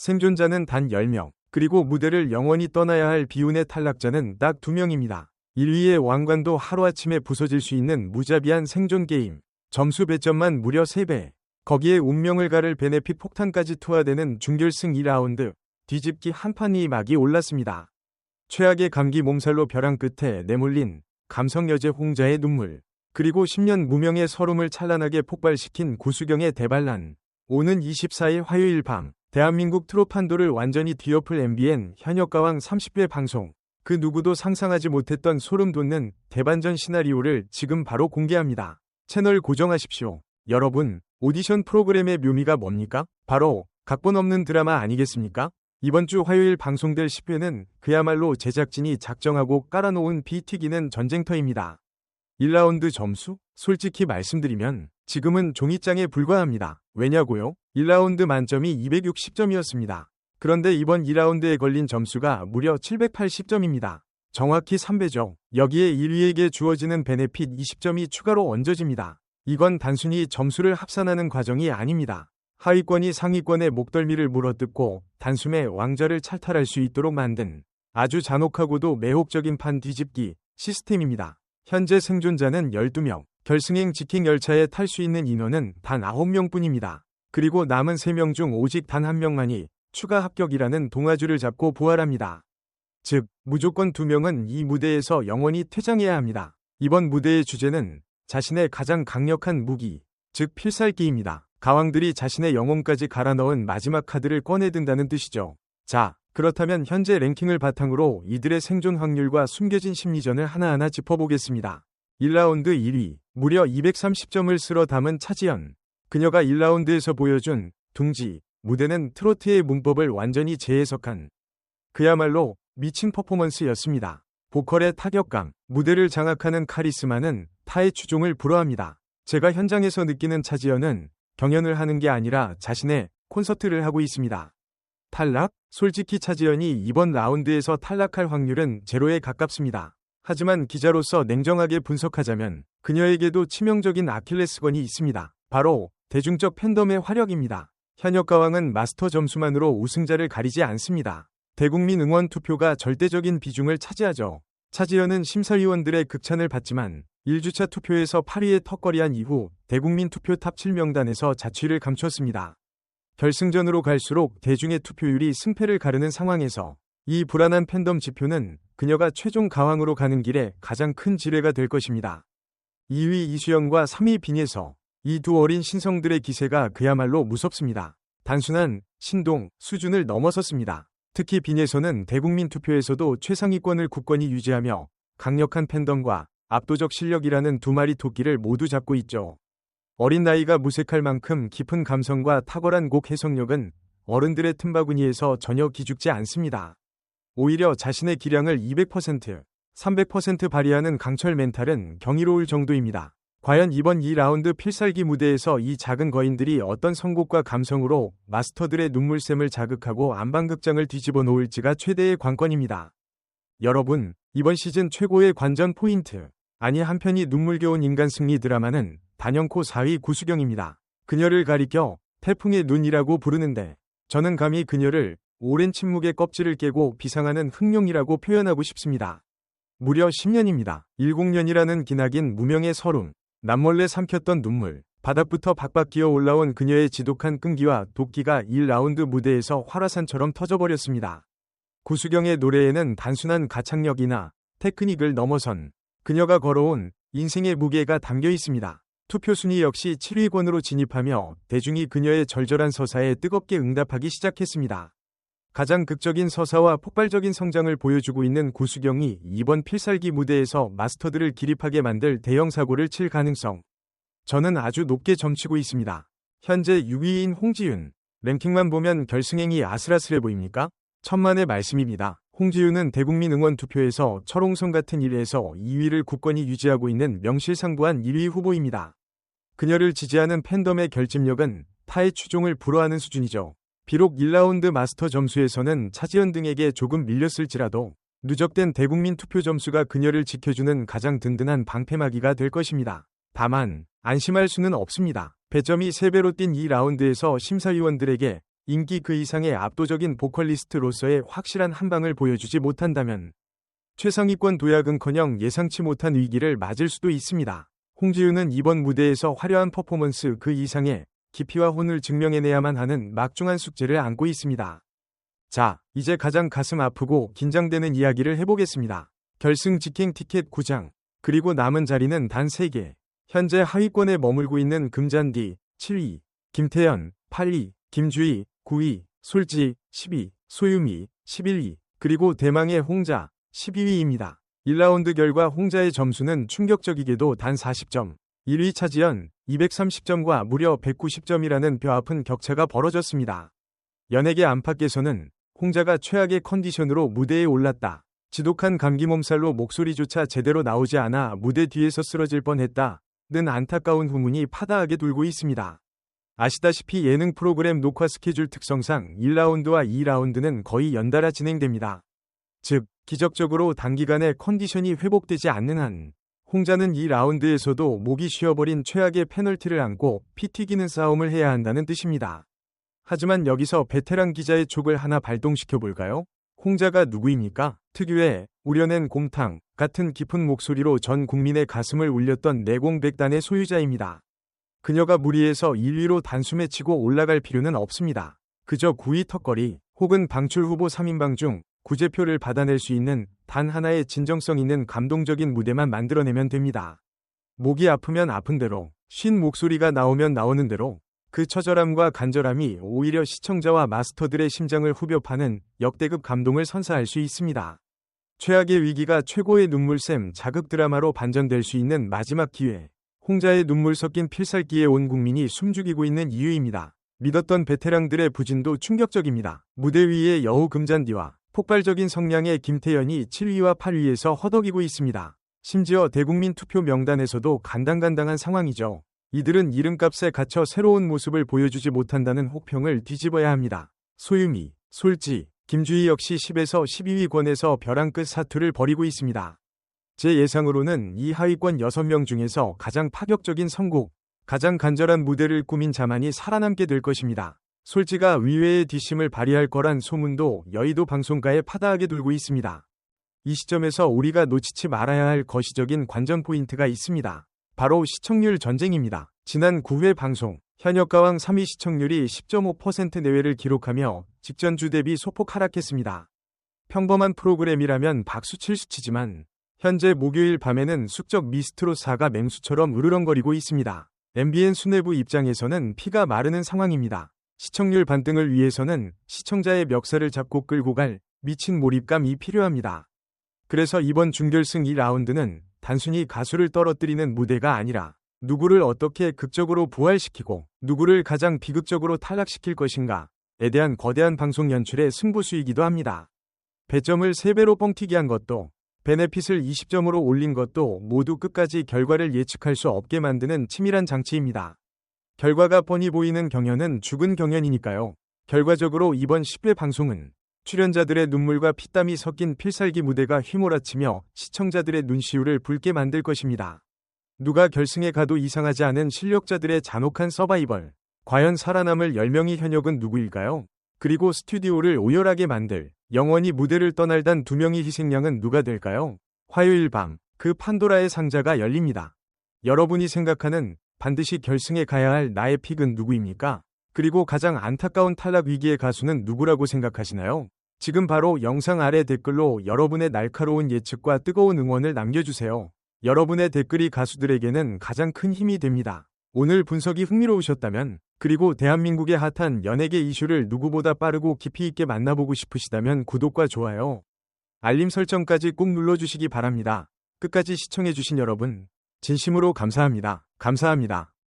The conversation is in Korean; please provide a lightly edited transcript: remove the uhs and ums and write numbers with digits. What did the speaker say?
생존자는 단 10명, 그리고 무대를 영원히 떠나야 할 비운의 탈락자는 딱 2명입니다. 1위의 왕관도 하루아침에 부서질 수 있는 무자비한 생존 게임. 점수 배점만 무려 3배. 거기에 운명을 가를 베네핏 폭탄까지 투하되는 준결승 2라운드. 뒤집기 한판이 막이 올랐습니다. 최악의 감기 몸살로 벼랑 끝에 내몰린 감성 여제 홍자의 눈물. 그리고 10년 무명의 서름을 찬란하게 폭발시킨 구수경의 대반란. 오는 24일 화요일 밤 대한민국 트롯판도를 완전히 뒤엎을 MBN 현역가왕 30회 방송. 그 누구도 상상하지 못했던 소름 돋는 대반전 시나리오를 지금 바로 공개합니다. 채널 고정하십시오. 여러분, 오디션 프로그램의 묘미가 뭡니까? 바로 각본 없는 드라마 아니겠습니까? 이번 주 화요일 방송될 10회는 그야말로 제작진이 작정하고 깔아놓은 비 튀기는 전쟁터입니다. 1라운드 점수? 솔직히 말씀드리면 지금은 종이장에 불과합니다. 왜냐고요? 1라운드 만점이 260점이었습니다. 그런데 이번 2라운드에 걸린 점수가 무려 780점입니다. 정확히 3배죠. 여기에 1위에게 주어지는 베네핏 20점이 추가로 얹어집니다. 이건 단순히 점수를 합산하는 과정이 아닙니다. 하위권이 상위권의 목덜미를 물어뜯고 단숨에 왕좌를 찰탈할 수 있도록 만든 아주 잔혹하고도 매혹적인 판 뒤집기 시스템입니다. 현재 생존자는 12명, 결승행 직행 열차에 탈 수 있는 인원은 단 9명뿐입니다. 그리고 남은 3명 중 오직 단 1명만이 추가 합격이라는 동아줄을 잡고 부활합니다. 즉, 무조건 2명은 이 무대에서 영원히 퇴장해야 합니다. 이번 무대의 주제는 자신의 가장 강력한 무기, 즉 필살기입니다. 가왕들이 자신의 영혼까지 갈아 넣은 마지막 카드를 꺼내든다는 뜻이죠. 자, 그렇다면 현재 랭킹을 바탕으로 이들의 생존 확률과 숨겨진 심리전을 하나하나 짚어보겠습니다. 1라운드 1위, 무려 230점을 쓸어 담은 차지연. 그녀가 1라운드에서 보여준 둥지, 무대는 트로트의 문법을 완전히 재해석한 그야말로 미친 퍼포먼스였습니다. 보컬의 타격감, 무대를 장악하는 카리스마는 타의 추종을 불허합니다. 제가 현장에서 느끼는 차지연은 경연을 하는 게 아니라 자신의 콘서트를 하고 있습니다. 탈락? 솔직히 차지연이 이번 라운드에서 탈락할 확률은 제로에 가깝습니다. 하지만 기자로서 냉정하게 분석하자면 그녀에게도 치명적인 아킬레스건이 있습니다. 바로 대중적 팬덤의 화력입니다. 현역가왕은 마스터 점수만으로 우승자를 가리지 않습니다. 대국민 응원 투표가 절대적인 비중을 차지하죠. 차지연은 심사위원들의 극찬을 받지만 1주차 투표에서 8위에 턱걸이한 이후 대국민 투표 탑 7명단에서 자취를 감췄습니다. 결승전으로 갈수록 대중의 투표율이 승패를 가르는 상황에서 이 불안한 팬덤 지표는 그녀가 최종 가왕으로 가는 길에 가장 큰 지뢰가 될 것입니다. 2위 이수영과 3위 빈예서. 이 두 어린 신성들의 기세가 그야말로 무섭습니다. 단순한 신동 수준을 넘어섰습니다. 특히 빈예서는 대국민 투표에서도 최상위권을 굳건히 유지하며 강력한 팬덤과 압도적 실력이라는 두 마리 토끼를 모두 잡고 있죠. 어린 나이가 무색할 만큼 깊은 감성과 탁월한 곡 해석력은 어른들의 틈바구니에서 전혀 기죽지 않습니다. 오히려 자신의 기량을 200%, 300% 발휘하는 강철 멘탈은 경이로울 정도입니다. 과연 이번 2라운드 필살기 무대에서 이 작은 거인들이 어떤 선곡과 감성으로 마스터들의 눈물샘을 자극하고 안방극장을 뒤집어 놓을지가 최대의 관건입니다. 여러분, 이번 시즌 최고의 관전 포인트, 아니 한편이 눈물겨운 인간 승리 드라마는 단연코 4위 구수경입니다. 그녀를 가리켜 태풍의 눈이라고 부르는데 저는 감히 그녀를 오랜 침묵의 껍질을 깨고 비상하는 흑룡이라고 표현하고 싶습니다. 무려 10년입니다. 10년이라는 기나긴 무명의 서름, 남몰래 삼켰던 눈물, 바닥부터 박박 기어 올라온 그녀의 지독한 끈기와 도끼가 1라운드 무대에서 활화산처럼 터져버렸습니다. 구수경의 노래에는 단순한 가창력이나 테크닉을 넘어선 그녀가 걸어온 인생의 무게가 담겨 있습니다. 투표 순위 역시 7위권으로 진입하며 대중이 그녀의 절절한 서사에 뜨겁게 응답하기 시작했습니다. 가장 극적인 서사와 폭발적인 성장을 보여주고 있는 구수경이 이번 필살기 무대에서 마스터들을 기립하게 만들 대형 사고를 칠 가능성, 저는 아주 높게 점치고 있습니다. 현재 6위인 홍지윤, 랭킹만 보면 결승행이 아슬아슬해 보입니까? 천만의 말씀입니다. 홍지윤은 대국민 응원 투표에서 철옹성 같은 1위에서 2위를 굳건히 유지하고 있는 명실상부한 1위 후보입니다. 그녀를 지지하는 팬덤의 결집력은 타의 추종을 불허하는 수준이죠. 비록 1라운드 마스터 점수에서는 차지연 등에게 조금 밀렸을지라도 누적된 대국민 투표 점수가 그녀를 지켜주는 가장 든든한 방패막이가 될 것입니다. 다만 안심할 수는 없습니다. 배점이 3배로 뛴 이 라운드에서 심사위원들에게 인기 그 이상의 압도적인 보컬리스트로서의 확실한 한방을 보여주지 못한다면 최상위권 도약은커녕 예상치 못한 위기를 맞을 수도 있습니다. 홍지윤은 이번 무대에서 화려한 퍼포먼스 그 이상의 깊이와 혼을 증명해내야만 하는 막중한 숙제를 안고 있습니다. 자, 이제 가장 가슴 아프고 긴장되는 이야기를 해보겠습니다. 결승 직행 티켓 9장, 그리고 남은 자리는 단 3개. 현재 하위권에 머물고 있는 금잔디 7위, 김태연 8위, 김주희 9위, 솔지 10위, 소유미 11위, 그리고 대망의 홍자 12위입니다. 1라운드 결과 홍자의 점수는 충격적이게도 단 40점, 1위 차지연 230점과 무려 190점이라는 뼈아픈 격차가 벌어졌습니다. 연예계 안팎에서는 홍자가 최악의 컨디션으로 무대에 올랐다. 지독한 감기 몸살로 목소리조차 제대로 나오지 않아 무대 뒤에서 쓰러질 뻔했다. 는 안타까운 후문이 파다하게 돌고 있습니다. 아시다시피 예능 프로그램 녹화 스케줄 특성상 1라운드와 2라운드는 거의 연달아 진행됩니다. 즉, 기적적으로 단기간에 컨디션이 회복되지 않는 한 홍자는 2라운드에서도 목이 쉬어버린 최악의 페널티를 안고 피 튀기는 싸움을 해야 한다는 뜻입니다. 하지만 여기서 베테랑 기자의 촉을 하나 발동시켜볼까요? 홍자가 누구입니까? 특유의 우려낸 곰탕 같은 깊은 목소리로 전 국민의 가슴을 울렸던 내공백단의 소유자입니다. 그녀가 무리해서 1위로 단숨에 치고 올라갈 필요는 없습니다. 그저 9위 턱걸이 혹은 방출 후보 3인방 중 구제표를 받아낼 수 있는 단 하나의 진정성 있는 감동적인 무대만 만들어내면 됩니다. 목이 아프면 아픈 대로, 쉰 목소리가 나오면 나오는 대로 그 처절함과 간절함이 오히려 시청자와 마스터들의 심장을 후벼 파는 역대급 감동을 선사할 수 있습니다. 최악의 위기가 최고의 눈물샘 자극 드라마로 반전될 수 있는 마지막 기회. 홍자의 눈물 섞인 필살기에 온 국민이 숨죽이고 있는 이유입니다. 믿었던 베테랑들의 부진도 충격적입니다. 무대 위의 여우 금잔디와 폭발적인 성량의 김태연이 7위와 8위에서 허덕이고 있습니다. 심지어 대국민 투표 명단에서도 간당간당한 상황이죠. 이들은 이름값에 갇혀 새로운 모습을 보여주지 못한다는 혹평을 뒤집어야 합니다. 소유미, 솔지, 김주희 역시 10에서 12위권에서 벼랑 끝 사투를 벌이고 있습니다. 제 예상으로는 이 하위권 6명 중에서 가장 파격적인 선곡, 가장 간절한 무대를 꾸민 자만이 살아남게 될 것입니다. 솔지가 위외의 뒷심을 발휘할 거란 소문도 여의도 방송가에 파다하게 돌고 있습니다. 이 시점에서 우리가 놓치지 말아야 할 거시적인 관전 포인트가 있습니다. 바로 시청률 전쟁입니다. 지난 9회 방송, 현역가왕 3위 시청률이 10.5% 내외를 기록하며 직전 주 대비 소폭 하락했습니다. 평범한 프로그램이라면 박수 칠 수치지만 현재 목요일 밤에는 숙적 미스트롯4가 맹수처럼 으르렁거리고 있습니다. MBN 수뇌부 입장에서는 피가 마르는 상황입니다. 시청률 반등을 위해서는 시청자의 멱살을 잡고 끌고 갈 미친 몰입감이 필요합니다. 그래서 이번 준결승 2라운드는 단순히 가수를 떨어뜨리는 무대가 아니라 누구를 어떻게 극적으로 부활시키고 누구를 가장 비극적으로 탈락시킬 것인가에 대한 거대한 방송 연출의 승부수이기도 합니다. 배점을 3배로 뻥튀기 한 것도 베네핏을 20점으로 올린 것도 모두 끝까지 결과를 예측할 수 없게 만드는 치밀한 장치입니다. 결과가 뻔히 보이는 경연은 죽은 경연이니까요. 결과적으로 이번 10회 방송은 출연자들의 눈물과 피땀이 섞인 필살기 무대가 휘몰아치며 시청자들의 눈시울을 붉게 만들 것입니다. 누가 결승에 가도 이상하지 않은 실력자들의 잔혹한 서바이벌. 과연 살아남을 10명의 현역은 누구일까요? 그리고 스튜디오를 오열하게 만들, 영원히 무대를 떠날 단 2명의 희생양은 누가 될까요? 화요일 밤, 그 판도라의 상자가 열립니다. 여러분이 생각하는 반드시 결승에 가야 할 나의 픽은 누구입니까? 그리고 가장 안타까운 탈락 위기의 가수는 누구라고 생각하시나요? 지금 바로 영상 아래 댓글로 여러분의 날카로운 예측과 뜨거운 응원을 남겨주세요. 여러분의 댓글이 가수들에게는 가장 큰 힘이 됩니다. 오늘 분석이 흥미로우셨다면, 그리고 대한민국의 핫한 연예계 이슈를 누구보다 빠르고 깊이 있게 만나보고 싶으시다면 구독과 좋아요, 알림 설정까지 꼭 눌러주시기 바랍니다. 끝까지 시청해주신 여러분, 진심으로 감사합니다. 감사합니다.